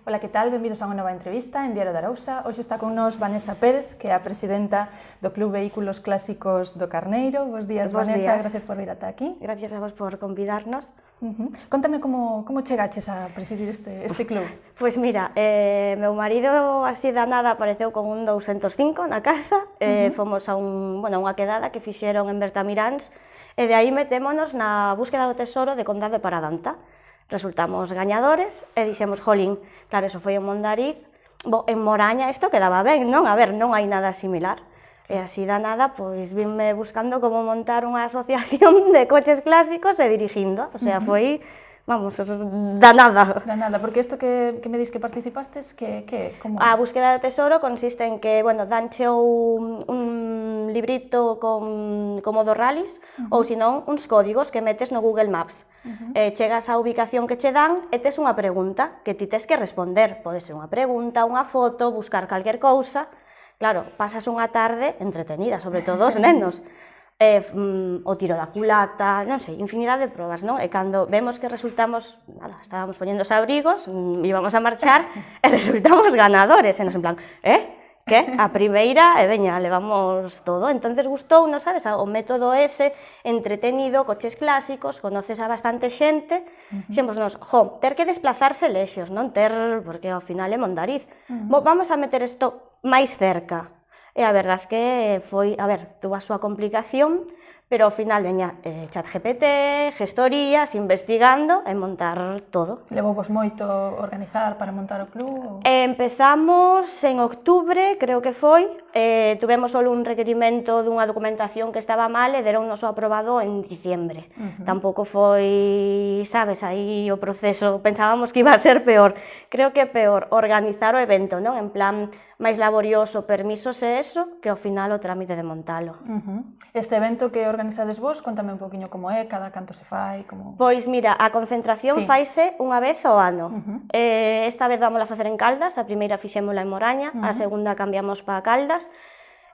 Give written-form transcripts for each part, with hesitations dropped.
Ola, que tal? Benvidos a unha nova entrevista en Diario de Arousa. Hoxe está con nos Vanessa Pérez, que é a presidenta do Club Vehículos Clásicos do Carneiro. Bos días, Vanessa, gracias por vir ata aquí. Gracias a vos por convidarnos. Contame como chegaches a presidir este club. Pois mira, meu marido así da nada apareceu con un 205 na casa, fomos a unha quedada que fixeron en Bertamiráns, e de aí metémonos na búsqueda do tesoro de Condado de Paradanta. Resultamos gañadores e dixemos, jolín, claro, eso foi en Mondariz, en Moraña isto quedaba ben, non? A ver, non hai nada similar. E así da nada, pois vinme buscando como montar unha asociación de coches clásicos e dirigindo, o sea, foi, vamos, da nada. Da nada, porque isto que me dis que participastes, que como? A búsqueda do tesoro consiste en que, danche un librito como dos rallies, ou senón uns códigos que metes no Google Maps. Chegas á ubicación que che dan e tes unha pregunta que ti tes que responder. Pode ser unha pregunta, unha foto, buscar calquer cousa. Claro, pasas unha tarde entretenida, sobre todo os nenos. O tiro da culata, non sei, infinidade de probas, non? E cando vemos que resultamos, estábamos poñendo os abrigos, íbamos a marchar, e resultamos ganadores, e nos en plan, que? A primeira, e veña, levamos todo. Entonces gustounos, sabes, o método ese, entretenido, coches clásicos, conoces a bastante xente, xémonos, ter que desplazarse lexos, non ter, porque ao final é Mondariz. Vamos a meter isto máis cerca. E a verdade que foi, tuvo a súa complicación, pero ao final veña ChatGPT, gestorías, investigando e montar todo. Levouvos moito organizar para montar o club? Empezamos en outubro, creo que foi, tuvemos só un requerimento dunha documentación que estaba mal e deron noso aprobado en diciembre. Tampouco foi, sabes, aí o proceso, pensábamos que iba a ser peor. Creo que é peor organizar o evento, non? En plan, máis laborioso, permisos e eso, que ao final o trámite de montalo. Este evento que organizades vos, contame un poquinho como é, cada canto se fai, como... Pois mira, a concentración faise unha vez ao ano. Esta vez vamos a facer en Caldas, a primeira fixémola en Moraña, a segunda cambiamos para Caldas.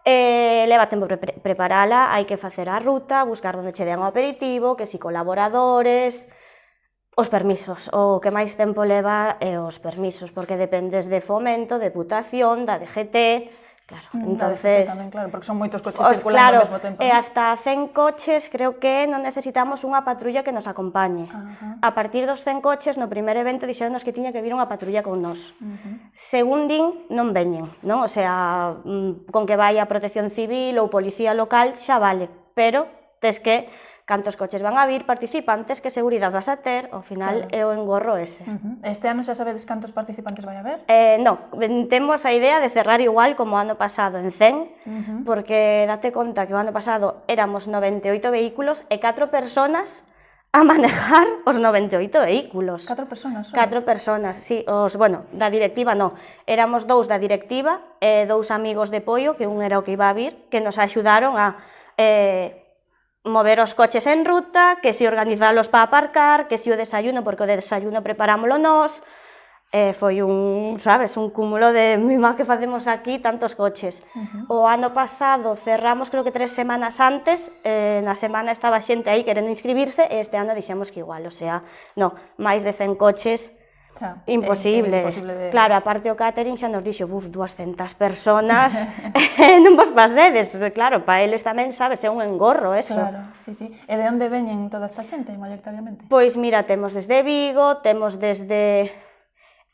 Leva tempo preparala, hai que facer a ruta, buscar onde che den o aperitivo, que si colaboradores... Os permisos, o que máis tempo leva é os permisos, porque dependes de Fomento, Deputación, da DGT, claro, entonces... Tamén, claro, porque son moitos coches circulando ao mesmo tempo. E hasta 100 coches creo que non necesitamos unha patrulla que nos acompañe. A partir dos 100 coches, no primeiro evento dixéronnos que tiña que vir unha patrulla con nós. Según din, non veñen, non? O sea, con que vai a Protección Civil ou Policía Local xa vale, pero tes que... Cantos coches van a vir, participantes, que seguridade vas a ter, ao final é o engorro ese. Este ano xa sabedes cantos participantes vai haber? Non, temos a idea de cerrar igual como o ano pasado, en 100, porque date conta que o ano pasado éramos 98 vehículos e 4 personas a manejar os 98 vehículos. 4 personas? 4 personas, sí, da directiva non, éramos 2 da directiva e 2 amigos de Poio, que un era o que iba a vir, que nos axudaron a... mover os coches en ruta, que si organizalos para aparcar, que si o desayuno, porque o desayuno preparámoslo nós, foi un cúmulo de mima que facemos aquí, tantos coches. O ano pasado cerramos, creo que 3 semanas antes, na semana estaba xente aí querendo inscribirse, e este ano dixemos que igual, o sea, máis de 100 coches, imposible. Claro, aparte o catering xa nos dixo, 200 personas, non vos pasedes, claro, para eles tamén, sabes, é un engorro eso. Claro, sí. E de onde veñen toda esta xente, maioritariamente? Pois mira, temos desde Vigo, temos desde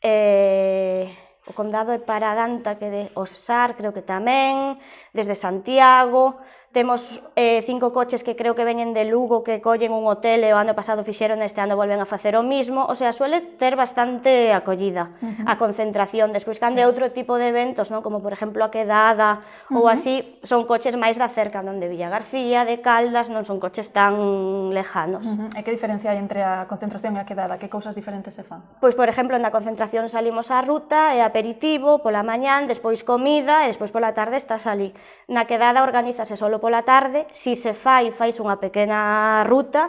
o Condado de Paradanta, que de Osar, creo que tamén, desde Santiago. Temos 5 coches que creo que veñen de Lugo, que collen un hotel e o ano pasado fixeron, este ano volven a facer o mismo, o sea, suele ter bastante acollida a concentración. Despois, cando é outro tipo de eventos, como por exemplo a quedada ou así, son coches máis da cerca, non de Villa García, de Caldas, non son coches tan lejanos. E que diferencia hai entre a concentración e a quedada? Que cousas diferentes se fan? Pois, por exemplo, na concentración salimos á ruta, e aperitivo, pola mañán, despois comida, e despois pola tarde estás ali. Na quedada organízase solo pola tarde, si se fais unha pequena ruta,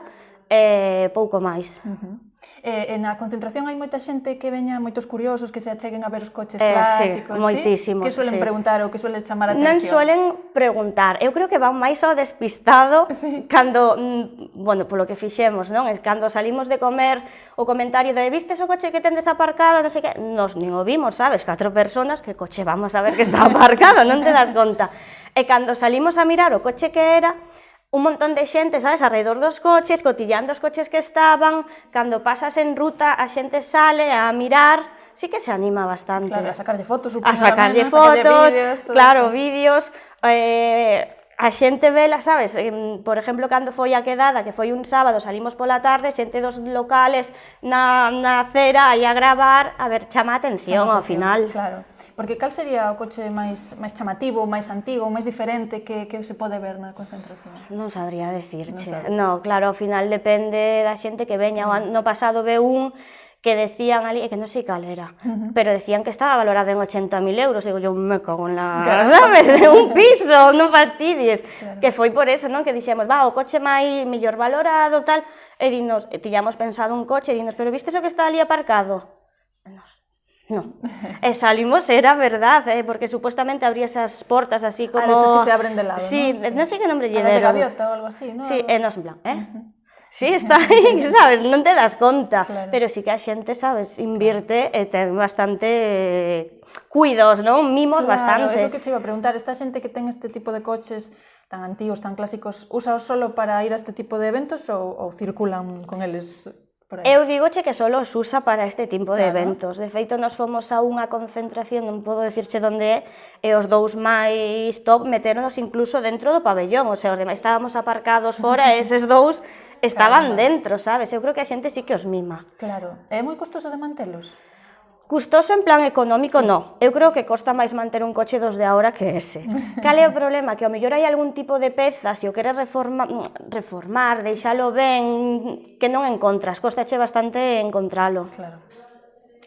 pouco máis. Na concentración hai moita xente que veña, moitos curiosos que se acheguen a ver os coches clásicos, sí, moitísimos, que suelen preguntar ou que suelen chamar a non atención? suelen preguntar, eu creo que van máis ao despistado cando, bueno, polo que fixemos, non? Cando salimos de comer, o comentario de vistes o coche que tendes aparcado, non sei que, nos nin o vimos, sabes? 4 personas, que coche vamos a ver que está aparcado, non te das conta. E cando salimos a mirar o coche que era, un montón de xente, sabes, alrededor dos coches, cotillando os coches que estaban, cando pasas en ruta, a xente sale a mirar, sí que se anima bastante. Claro, a sacarlle fotos, a sacarlle fotos, claro, vídeos, a xente vela, sabes, por exemplo, cando foi a quedada, que foi un sábado, salimos pola tarde, xente dos locales na acera, aí a gravar, a ver, chama a atención ao final. Claro. Porque cal sería o coche máis chamativo, máis antigo, máis diferente que se pode ver na concentración? Non sabría decirche. No, claro, ao final depende da xente que veña. O ano pasado ve un que decían ali, que non sei cal era, pero decían que estaba valorado en 80.000 euros, e digo, eu me cago en la... sabes, un piso, non fastidies. Que foi por eso, non? Que dixemos, o coche máis mellor valorado, tal, e dinos, tiñamos pensado un coche, e dinos, pero vistes o que está ali aparcado? No. E salimos, era verdad, porque supuestamente abría esas portas así como... estas que se abren de lado, sí, ¿no? Sí, non sei que nombre lle A deron. de gaviota ou algo así, non? Sí, nos en plan, Sí, está aí, sabes, non te das conta, claro. Pero sí que a xente, sabes, invirte e ten bastante cuidos, non? Mimos bastante. Eso que che iba a preguntar, esta xente que ten este tipo de coches tan antigos, tan clásicos, usaos solo para ir a este tipo de eventos ou circulan con eles? Eu digoche que só os usa para este tipo de eventos. De feito, nos fomos a unha concentración, non podo dicirche onde é, e os dous máis top meteronos incluso dentro do pabellón, o sea, os demais estábamos aparcados fora e eses dous estaban dentro, sabes? Eu creo que a xente sí que os mima. Claro. É moi custoso de mantelos? Custoso en plan económico, non. Eu creo que costa máis manter un coche dos de agora que ese. Cal é o problema? Que ao mellor hai algún tipo de peza, se o queres reformar, deixalo ben, que non encontras. Costache bastante encontralo. Claro.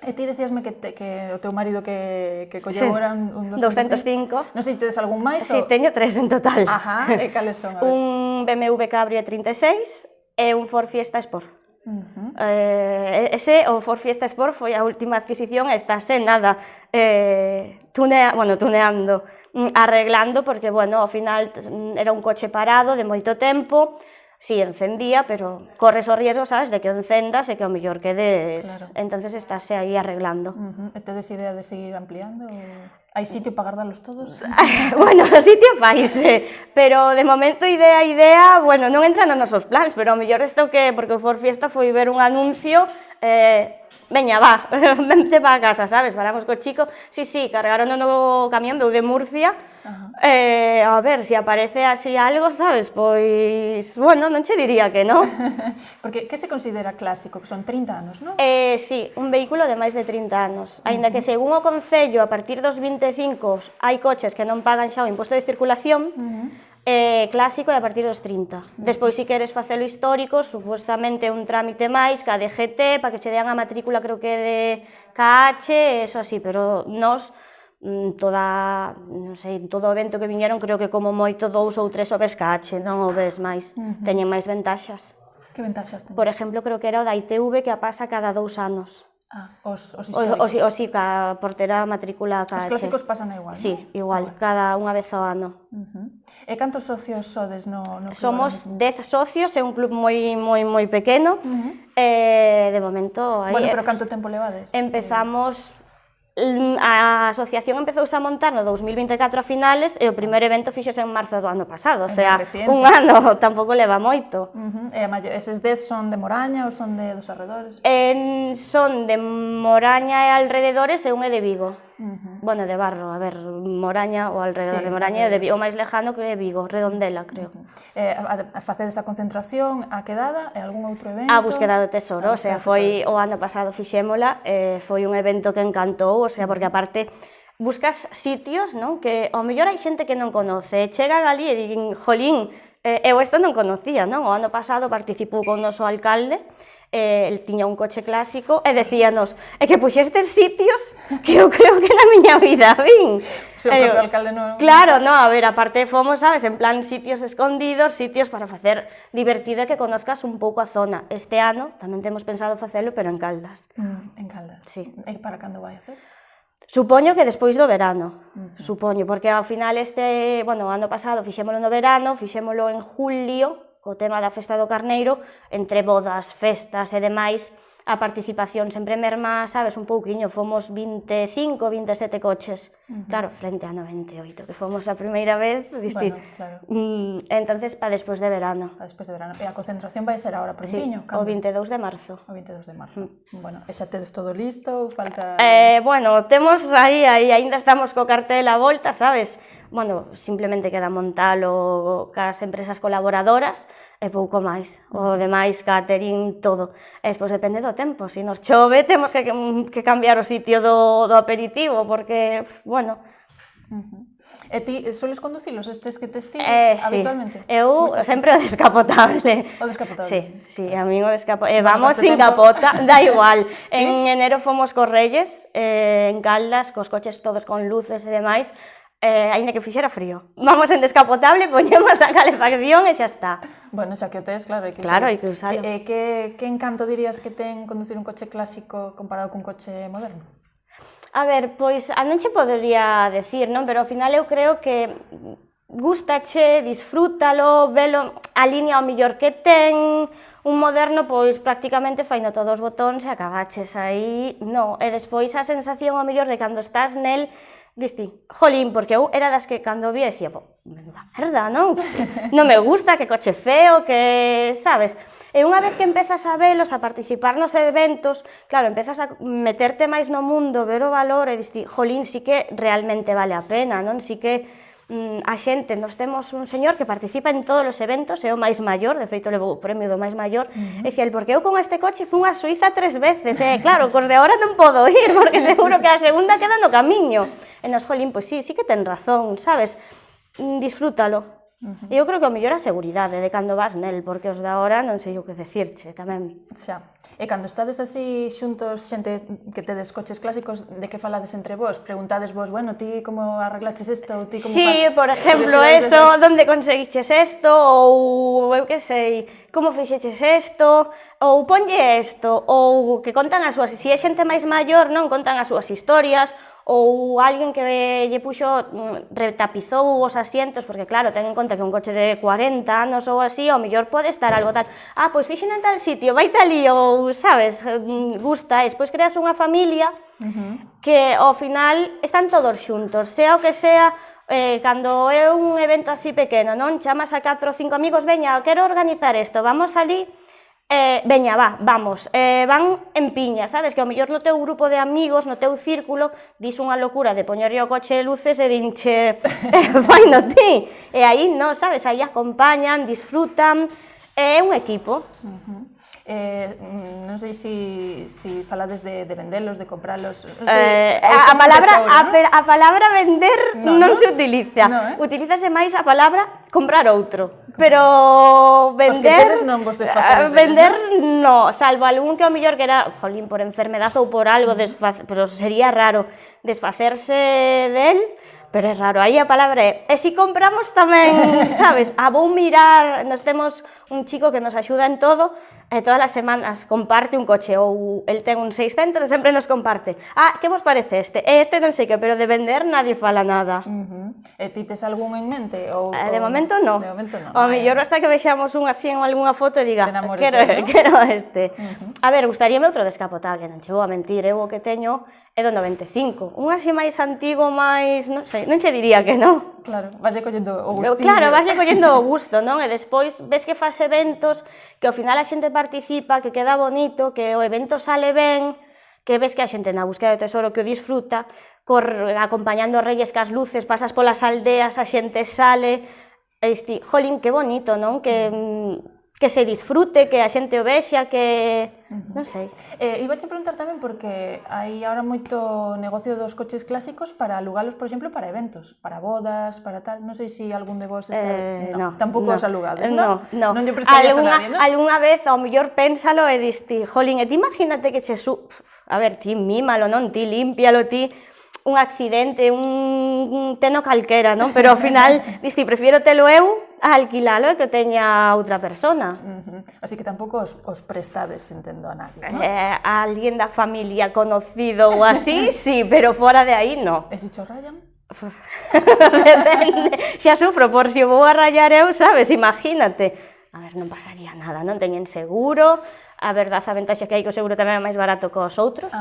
E ti decíasme que o teu marido que colleu era un 205. Non sei se tedes algún máis? Sí, teño 3 en total. Ajá, e cales son? Un BMW Cabrio 36 e un Ford Fiesta Sport. Ese, o Ford Fiesta Sport, foi a última adquisición e estáse nada tuneando, arreglando, porque, bueno, ao final era un coche parado de moito tempo, si encendía, pero corres o riesgo, sabes, de que o encendas e que ao mellor quedes, entonces estáse aí arreglando. E tedes idea de seguir ampliando? Hai sitio para guardarlos todos? Bueno, o sitio faise, pero de momento idea, bueno, non entra nos nosos plans, pero ao mellor isto que, porque o Ford Fiesta foi ver un anuncio, veña, vente para casa, sabes, falamos co chico, sí, cargaron no camión, veu de Murcia, a ver, se aparece así algo, sabes, pois, bueno, non che diría que non. Porque que se considera clásico? Que son 30 anos, non? Sí, un vehículo de máis de 30 anos, aínda que según o Concello, a partir dos 25 hai coches que non pagan xa o imposto de circulación, clásico e a partir dos 30. Despois, se queres facelo histórico, supuestamente un trámite máis, ca DGT, para que che dean a matrícula, creo que de KH, eso así, pero nos, non sei, todo o evento que viñeron, creo que como moito 2 ou 3 o ves KH, non o ves máis, teñen máis ventaxas. Que ventaxas teñen? Por exemplo, creo que era o da ITV que a pasa cada 2 anos. Os históricos. O sí, por ter a matrícula KH. Os clásicos pasan igual, non? Sí, igual, cada unha vez ao ano. E cantos socios sodes no club? Somos 10 socios, é un club moi pequeno, e de momento... Bueno, pero canto tempo levades? Empezamos... A asociación empezouse a montar no 2024 a finales e o primeiro evento fixose en marzo do ano pasado, o sea, un ano, tampouco leva moito. E eses 10 son de Moraña ou son dos arredores? Son de Moraña e alrededores e un é de Vigo. Bueno, de Barro, a ver, Moraña ou alrededor de Moraña e de Vigo, o máis lejano que é Vigo, Redondela, creo. Facedes a concentración, a quedada e algún outro evento? A búsqueda do tesoro, o sea, foi o ano pasado fixémola, foi un evento que encantou, o sea, porque aparte buscas sitios, non, que ao mellor hai xente que non conoce, chegan ali e din, jolín, eu isto non conocía, non? O ano pasado participou con o noso alcalde, el tiña un coche clásico e decíanos, é que puxestes sitios que eu creo que na miña vida vin. Se o propio alcalde non... Claro, no, a ver, aparte fomos, sabes, en plan sitios escondidos, sitios para facer divertido e que conozcas un pouco a zona. Este ano tamén temos pensado facelo, pero en Caldas. En Caldas. Sí. E para cando vai a ser? Supoño que despois do verano, supoño, porque ao final o ano pasado fixémolo no verano, fixémolo en julio, co tema da festa do Carneiro, entre bodas, festas e demais, a participación sempre merma, sabes, un pouquiño, fomos 25, 27 coches, claro, frente a 98, que fomos a primeira vez, diste, bueno, claro. Entonces, para despois de verano. Para despois de verano. E a concentración vai ser agora prontiño? Sí, o 22 de marzo. O 22 de marzo. Bueno, e xa tedes todo listo ou falta... Bueno, temos aí, aínda estamos co cartel a volta, sabes? Bueno, simplemente queda montalo cas empresas colaboradoras e pouco máis. O demais, catering, todo. E despois depende do tempo. Se nos chove, temos que cambiar o sitio do aperitivo, porque, bueno... E ti, soles conducilos estes que tes ti habitualmente? Sí, eu sempre o descapotable. O descapotable? Sí, a mí o descapotable. Vamos sin capota, da igual. ¿Sí? En enero fomos cos Reyes, en Caldas, cos coches todos con luces e demais, aínda que fixera frío. Vamos en descapotable, poñemos a calefacción e xa está. Bueno, xa que o tes, claro, hai que usalo. Claro, hai que usalo. Que encanto dirías que ten conducir un coche clásico comparado cun coche moderno? A ver, pois, non che podería decir, non? Pero ao final eu creo que gústache, disfrútalo, velo, a línea ao mellor que ten. Un moderno, pois, prácticamente faino todos os botóns e acabaches aí, no. E despois a sensación ao mellor de cando estás nel, diste, jolín, porque eu era das que cando vía decía, menuda merda, non? Non me gusta, que coche feo, que, sabes? E unha vez que empezas a velos, a participar nos eventos, claro, empezas a meterte máis no mundo, ver o valor e diste, jolín, sí que realmente vale a pena, non? Sí que a xente, nos temos un señor que participa en todos os eventos, é o máis maior, de feito levou o premio do máis maior, e dicía, porque eu con este coche fun a Suiza 3 veces, e claro, cos de ahora non podo ir, porque seguro que a segunda queda no camiño. E nos, jolín, pois sí que ten razón, sabes? Disfrútalo. E eu creo que o mellor a seguridade de cando vas nel, porque os de agora non sei o que decirche tamén. Xa. E cando estades así xuntos, xente que tedes coches clásicos, de que falades entre vos? Preguntades vos, bueno, ti como arreglaches isto, ou ti como fas... Sí, por exemplo, eso, donde conseguiches isto, ou eu que sei, como fixeches isto, ou ponlle isto, ou que contan as súas, se é xente máis maior, non contan as súas historias, ou alguén que lle puxo, retapizou os asientos, porque claro, ten en conta que un coche de 40 anos ou así, ao mellor pode estar algo tal, pois fixen en tal sitio, vai talí, ou, sabes, gusta, e despois creas unha familia que ao final están todos xuntos, sea o que sea, cando é un evento así pequeno, non? Chamas a 4 ou 5 amigos, veña, quero organizar isto, vamos ali, veña, vamos, van en piña, sabes? Que ao mellor no teu grupo de amigos, no teu círculo, dis unha locura de poñerlle o coche de luces e dinche, vai no ti, e aí non, sabes? Aí acompañan, disfrutan, é un equipo. Non sei se falades de vendelos, de compralos... A palabra vender non se utiliza, utilízase máis a palabra comprar outro, pero vender... Os que tedes non vos desfacedes deles, vender non, salvo algún que ao mellor que era, jolín, por enfermedad ou por algo, pero sería raro desfacerse del, pero é raro, aí a palabra é, e si compramos tamén, sabes, vou mirar, nos temos un chico que nos axuda en todo, e todas as semanas comparte un coche, ou el ten un 600 e sempre nos comparte. Que vos parece este? Este non sei que, pero de vender nadie fala nada. E ti tes algún en mente? De momento non. De momento non. O mellor hasta que vexamos un así en algunha foto e diga, quero este. A ver, gustaríame outro descapotable, non che vou a mentir, eu o que teño é do 95. Un así máis antigo, máis, non sei, non che diría que non. Claro, vaslle collendo o gustillo. Claro, vaslle collendo o gusto, non? E despois ves que faz eventos, que ao final a xente participa, que queda bonito, que o evento sale ben, que ves que a xente na búsqueda do tesoro que o disfruta, acompañando os Reyes cas luces, pasas polas aldeas, a xente sale, e diste, jolín, que bonito, non? Que que se disfrute, que a xente o vexa, que... non sei. Iba a preguntar tamén porque hai agora moito negocio dos coches clásicos para alugalos, por exemplo, para eventos, para bodas, para tal. Non sei se algún de vos está... No, tampouco no, os alugades, non? No. Non lle prestarías a nadie, non? Algunha vez, ao mellor, pénsalo e diste, jolín, e ti imagínate que che a ver, ti mímalo, non? Ti límpialo, ti... un accidente, un teno calquera, non? Pero ao final, diste, prefiero telo eu a alquilalo e que teña outra persona. Así que tampouco os prestades, entendo, a nadie, non? A alguén da familia conocido ou así, sí, pero fora de aí, no. E se cho rayan? Depende, xa sufro por se o vou a rayar eu, sabes, imagínate. A ver, non pasaría nada, non teñen seguro, a verdade, a ventaxa que hai que o seguro tamén é máis barato que os outros.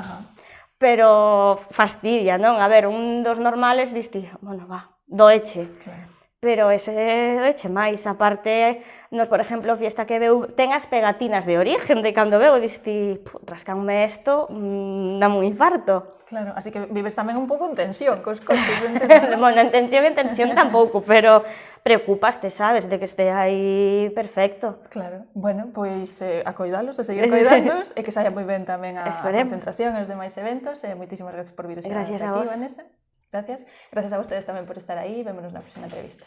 Pero fastidia, non? A ver, un dos normales diste, bueno, va, doeche. Claro. Pero ese doeche máis. Aparte, nos, por exemplo, fiesta que veu, ten as pegatinas de origen, de cando veu, diste, rascanme isto, dame un infarto. Claro, así que vives tamén un pouco en tensión cos coches, entendo? Bueno, en tensión tampouco, pero preocupaste, sabes, de que este aí perfecto. Claro, bueno, pois a coidalos, a seguir coidándoos, e que saia moi ben tamén a concentración e os demais eventos, e moitísimas gracias por vir aquí, Vanessa. Gracias a vostedes tamén por estar aí, vémonos na próxima entrevista.